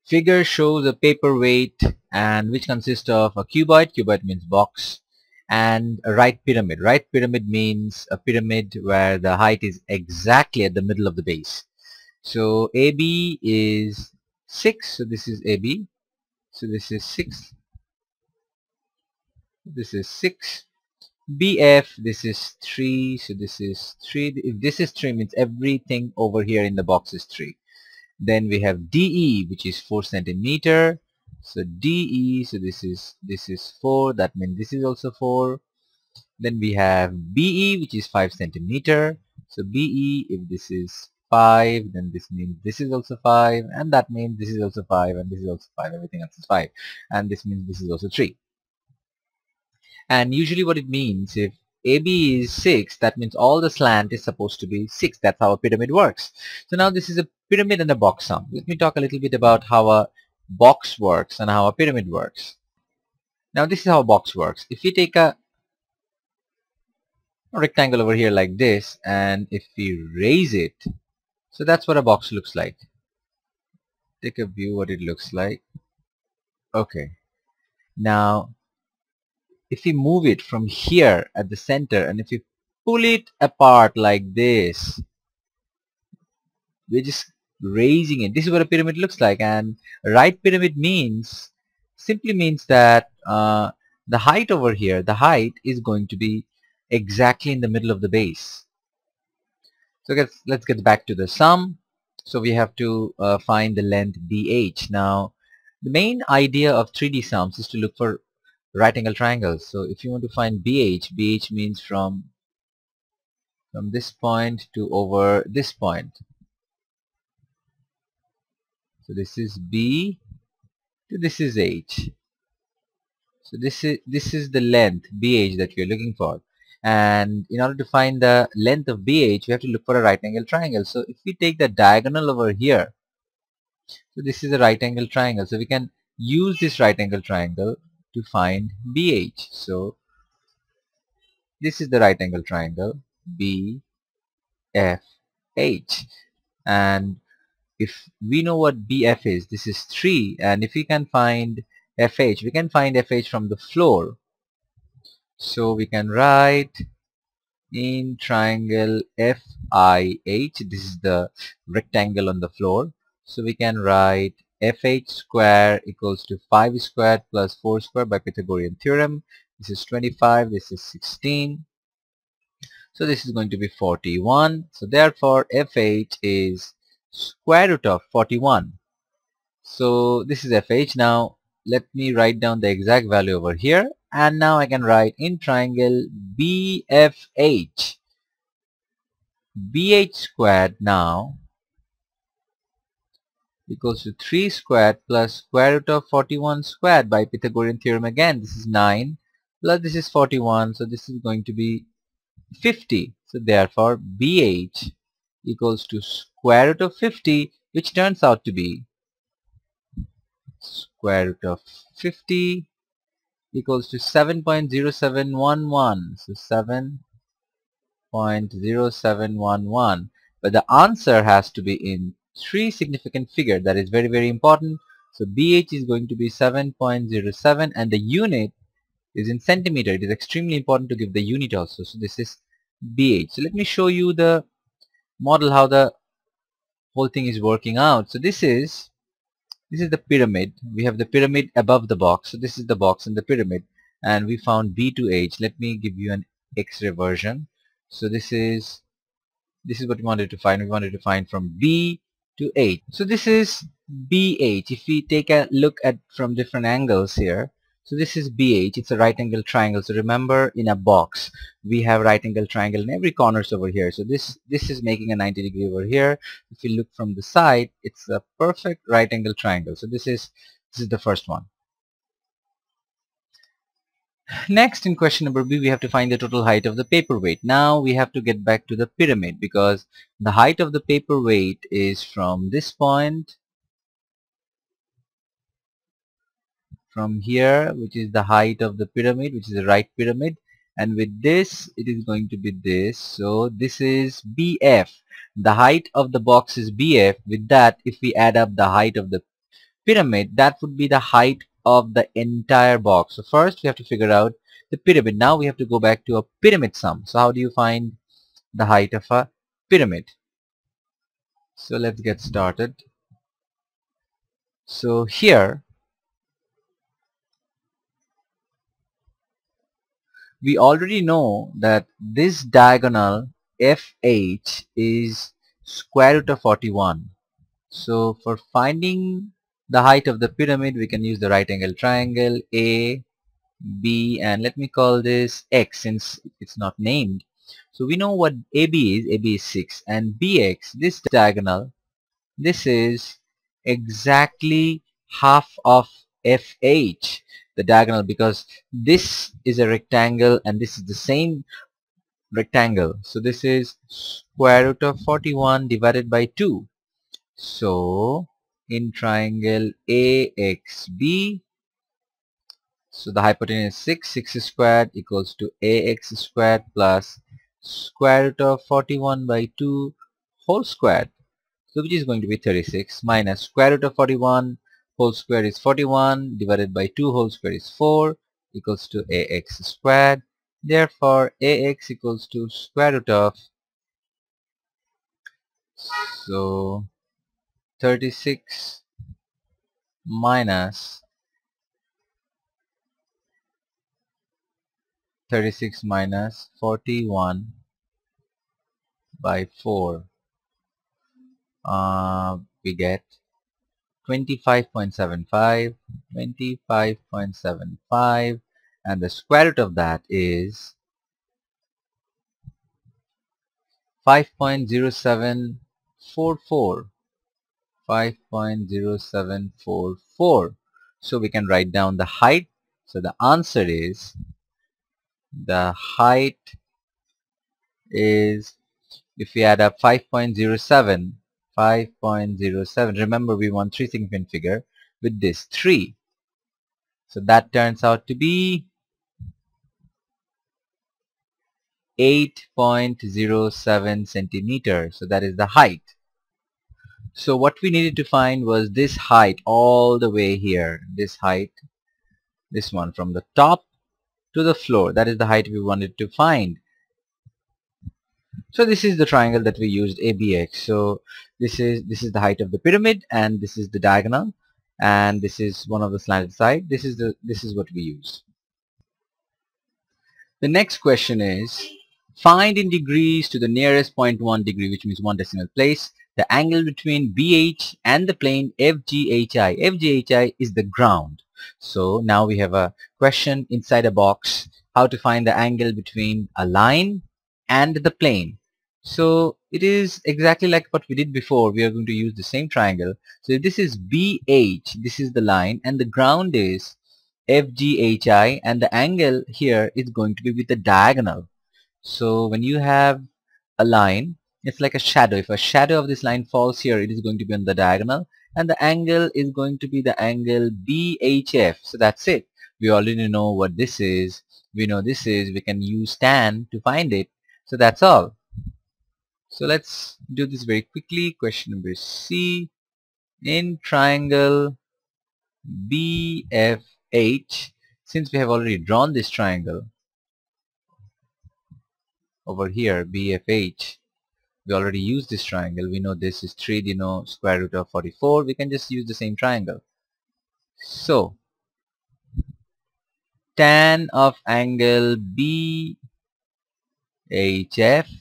figure shows a paperweight and which consists of a cuboid. Cuboid means box. And a right pyramid. Right pyramid means a pyramid where the height is exactly at the middle of the base. So AB is 6. So this is AB. So this is 6. This is 6. BF, this is 3. So this is 3. If this is 3 means everything over here in the box is 3. Then we have DE, which is 4 centimeter. So DE, so this is 4. That means this is also 4. Then we have BE, which is 5 centimeter. So BE, if this is 5, then this means this is also 5, and that means this is also 5, and this is also 5. Everything else is 5, and this means this is also 3. And usually what it means, if AB is 6, that means all the slant is supposed to be 6. That's how a pyramid works. So now this is a pyramid and a box sum. Let me talk a little bit about how a box works and how a pyramid works. Now this is how a box works. If we take a rectangle over here like this, and if we raise it, so that's what a box looks like. Take a view what it looks like. Okay. Now if we move it from here at the center and if we pull it apart like this, we're just raising it. This is what a pyramid looks like. And right pyramid means simply means that the height over here, the height is going to be exactly in the middle of the base. So let's get back to the sum. So we have to find the length BH. Now the main idea of 3D sums is to look for right angle triangles. So if you want to find BH, BH means from this point to over this point. So this is B to this is H. So this is the length BH that we are looking for. And in order to find the length of BH, we have to look for a right angle triangle. So if we take the diagonal over here, so this is a right angle triangle. So we can use this right angle triangle to find BH. So this is the right angle triangle BFH. And if we know what BF is, this is 3, and if we can find FH, we can find FH from the floor. So we can write in triangle FIH, this is the rectangle on the floor. So we can write FH square equals to 5 squared plus 4 squared by Pythagorean theorem. This is 25, this is 16. So this is going to be 41. So therefore FH is square root of 41. So this is FH. Now let me write down the exact value over here, and now I can write in triangle BFH. BH squared now equals to 3 squared plus square root of 41 squared by Pythagorean theorem again. This is 9 plus this is 41, so this is going to be 50. So therefore BH equals to square root of 50, which turns out to be square root of 50 equals to 7.0711. So 7.0711. But the answer has to be in 3 significant figures. That is very, very important. So BH is going to be 7.07, and the unit is in centimeter. It is extremely important to give the unit also. So this is BH. So let me show you the model, how the whole thing is working out. So this is the pyramid. We have the pyramid above the box. So this is the box and the pyramid, and we found B to H. Let me give you an X-ray version. So this is what we wanted to find. We wanted to find from B to H. So this is BH. If we take a look at from different angles here, so this is BH. It's a right angle triangle. So remember, in a box we have right angle triangle in every corners over here. So this is making a 90 degree over here. If you look from the side, it's a perfect right angle triangle. So this is the first one. Next, in question number B, we have to find the total height of the paperweight. Now we have to get back to the pyramid, because the height of the paperweight is from this point, from here, which is the height of the pyramid, which is the right pyramid, and with this it is going to be this. So this is BF. The height of the box is BF. With that, if we add up the height of the pyramid, that would be the height of the entire box. So first we have to figure out the pyramid. Now we have to go back to a pyramid sum. So how do you find the height of a pyramid? So let's get started. So here we already know that this diagonal FH is square root of 41. So for finding the height of the pyramid, we can use the right angle triangle A, B, and let me call this X since it's not named. So we know what AB is. AB is 6, and BX, this diagonal, this is exactly half of FH, the diagonal, because this is a rectangle and this is the same rectangle. So this is square root of 41 divided by 2. So in triangle AXB, so the hypotenuse is 6. 6 squared equals to AX squared plus square root of 41 by 2 whole squared. So which is going to be 36 minus square root of 41 whole square is 41 divided by 2 whole square is 4 equals to AX squared. Therefore AX equals to square root of, so 36 minus 41 by 4. We get 25.75, and the square root of that is 5.0744. 5.0744. So we can write down the height. So the answer is, the height is, if we add up 5.07, remember we want 3 significant figure with this 3. So that turns out to be 8.07 centimeters. So that is the height. So what we needed to find was this height all the way here. This height, this one from the top to the floor. That is the height we wanted to find. So this is the triangle that we used, ABX. So this is the height of the pyramid, and this is the diagonal, and this is one of the slanted side. This is what we used. The next question is, find in degrees to the nearest 0.1 degree, which means 1 decimal place, the angle between BH and the plane FGHI. FGHI is the ground. So now we have a question inside a box, how to find the angle between a line and the plane. So it is exactly like what we did before. We are going to use the same triangle. So if this is BH, this is the line, and the ground is FGHI, and the angle here is going to be with the diagonal. So when you have a line, it's like a shadow. If a shadow of this line falls here, it is going to be on the diagonal, and the angle is going to be the angle BHF. So that's it. We already know what this is. We know this is, we can use tan to find it. So that's all. So let's do this very quickly. Question number C. In triangle BFH, since we have already drawn this triangle over here, BFH, we already used this triangle. We know this is 3, square root of 44. We can just use the same triangle. So tan of angle BHF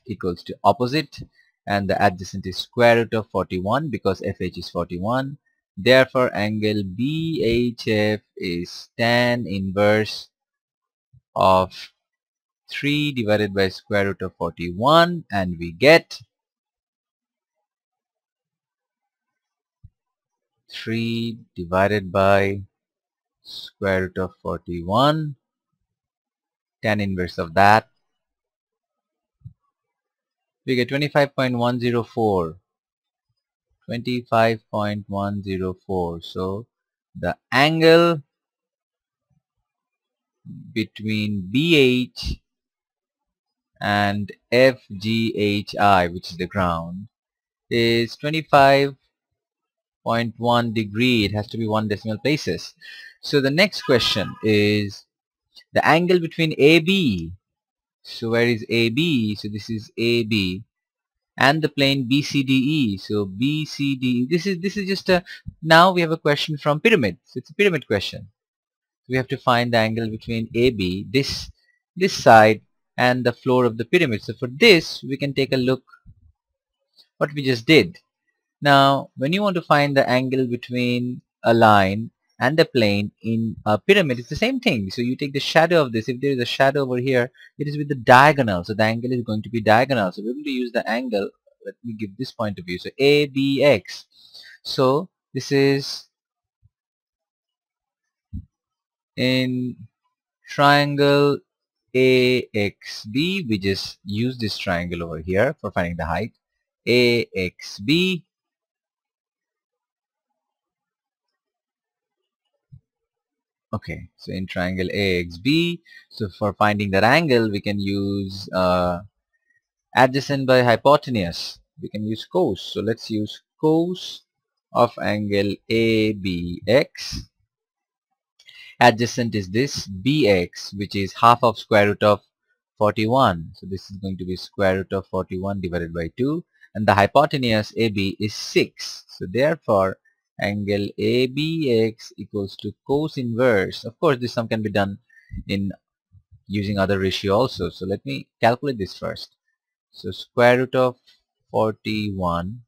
equals to opposite, and the adjacent is square root of 41 because FH is 41. Therefore angle BHF is tan inverse of 3 divided by square root of 41, and we get 3 divided by square root of 41, tan inverse of that, we get 25.104. 25.104. So the angle between BH and FGHI, which is the ground, is 25.104 0.1 degree. It has to be 1 decimal places. So the next question is the angle between AB. So where is AB? So this is AB, and the plane BCDE. So BCDE. This is just a, now we have a question from pyramid. So it's a pyramid question. We have to find the angle between AB, this side, and the floor of the pyramid. So for this, we can take a look what we just did. Now, when you want to find the angle between a line and the plane in a pyramid, it's the same thing. So you take the shadow of this. If there is a shadow over here, it is with the diagonal. So the angle is going to be diagonal. So we're going to use the angle. Let me give this point of view. So ABX. So this is in triangle AXB. We just use this triangle over here for finding the height. AXB. Okay, so in triangle AXB, so for finding that angle, we can use adjacent by hypotenuse. We can use cos. So let's use cos of angle ABX. Adjacent is this BX, which is half of square root of 41. So this is going to be square root of 41 divided by 2. And the hypotenuse AB is 6. So therefore, angle ABX equals to cos inverse. Of course, this sum can be done in using other ratio also. So let me calculate this first. So square root of 41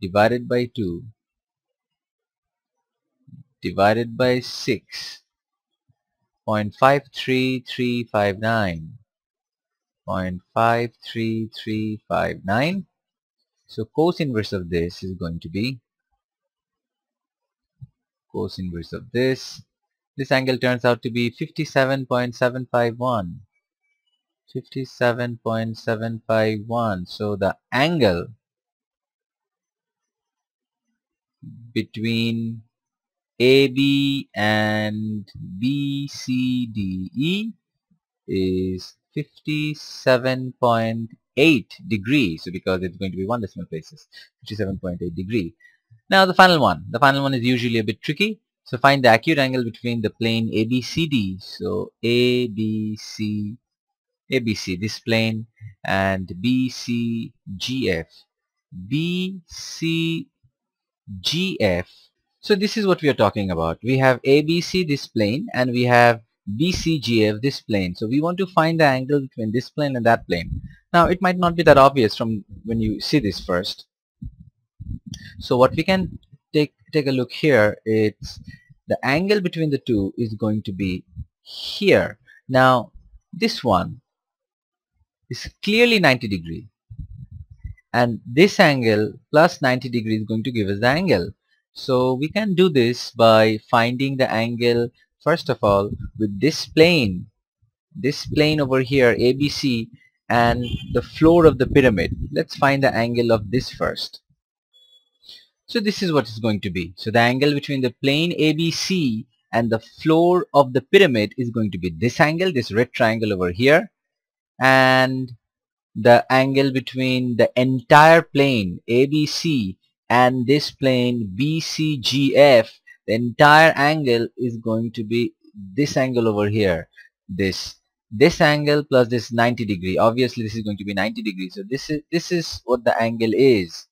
divided by 2 divided by 6. 0.53359. 0.53359. So cos inverse of this is going to be cos inverse of this. This angle turns out to be 57.751. 57.751. So the angle between AB and BCDE is 57.8 degrees. So because it's going to be 1 decimal places, 57.8 degree. Now the final one. The final one is usually a bit tricky. So find the acute angle between the plane ABCD. So ABC, this plane, and BCGF. BCGF. So this is what we are talking about. We have ABC, this plane, and we have BCGF, this plane. So we want to find the angle between this plane and that plane. Now it might not be that obvious from when you see this first. So what we can take a look here, it's the angle between the two is going to be here. Now this one is clearly 90 degree, and this angle plus 90 degree is going to give us the angle. So we can do this by finding the angle first of all with this plane over here ABC and the floor of the pyramid. Let's find the angle of this first. So this is what it's going to be. So the angle between the plane ABC and the floor of the pyramid is going to be this angle, this red triangle over here, and the angle between the entire plane ABC and this plane BCGF, the entire angle is going to be this angle over here. This angle plus this 90 degree. Obviously this is going to be 90 degrees. So this is what the angle is.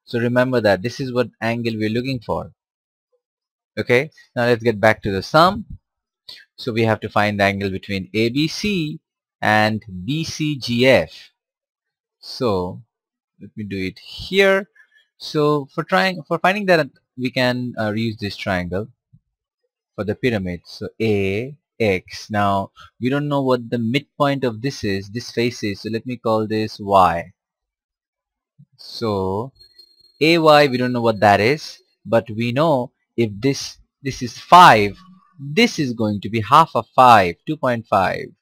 So remember that this is what angle we're looking for. Okay, now let's get back to the sum. So we have to find the angle between ABC and BCGF. So let me do it here. So for finding that, we can reuse this triangle for the pyramid. So AX. Now we don't know what the midpoint of this is, this face is. So let me call this Y. So AY, we don't know what that is, but we know if this is 5, this is going to be half of 5, 2.5,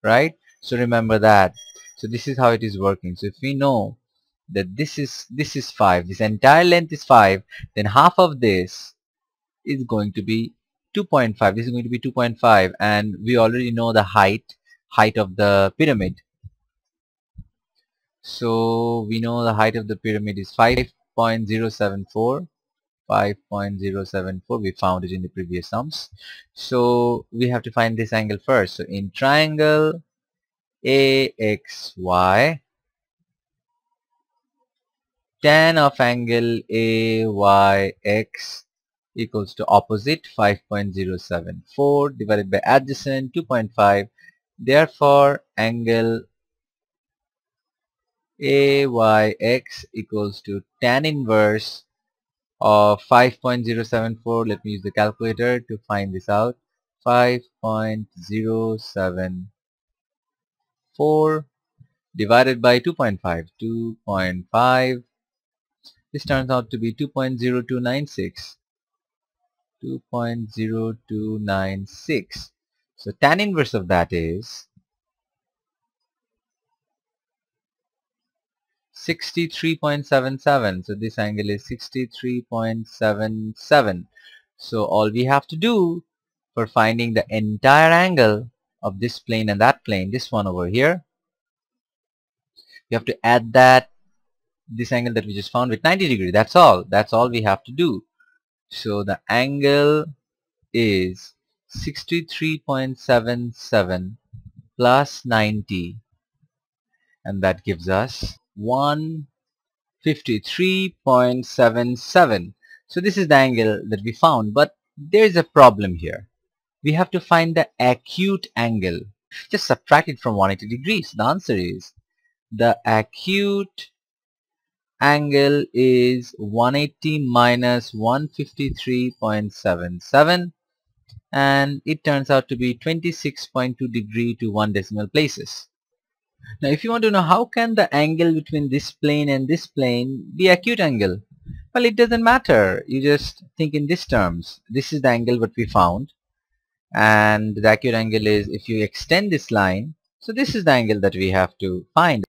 right? So remember that. So this is how it is working. So if we know that this is 5, this entire length is 5, then half of this is going to be 2.5. This is going to be 2.5, and we already know the height of the pyramid. So we know the height of the pyramid is 5.5 5.074. 5.074, we found it in the previous sums. So we have to find this angle first. So in triangle AXY, tan of angle AYX equals to opposite 5.074 divided by adjacent 2.5. Therefore, angle AYX equals to tan inverse of 5.074. Let me use the calculator to find this out. 5.074 divided by 2.5. 2.5. This turns out to be 2.0296. 2.0296. So tan inverse of that is 63.77. So this angle is 63.77. So all we have to do for finding the entire angle of this plane and that plane, this one over here, you have to add this angle that we just found with 90 degrees. That's all. That's all we have to do. So the angle is 63.77 plus 90, and that gives us 153.77. So this is the angle that we found, but there is a problem here. We have to find the acute angle. Just subtract it from 180 degrees. The answer is the acute angle is 180 minus 153.77, and it turns out to be 26.2 degree to 1 decimal places. Now if you want to know how can the angle between this plane and this plane be acute angle, well, it doesn't matter. You just think in these terms. This is the angle what we found, and the acute angle is if you extend this line. So this is the angle that we have to find.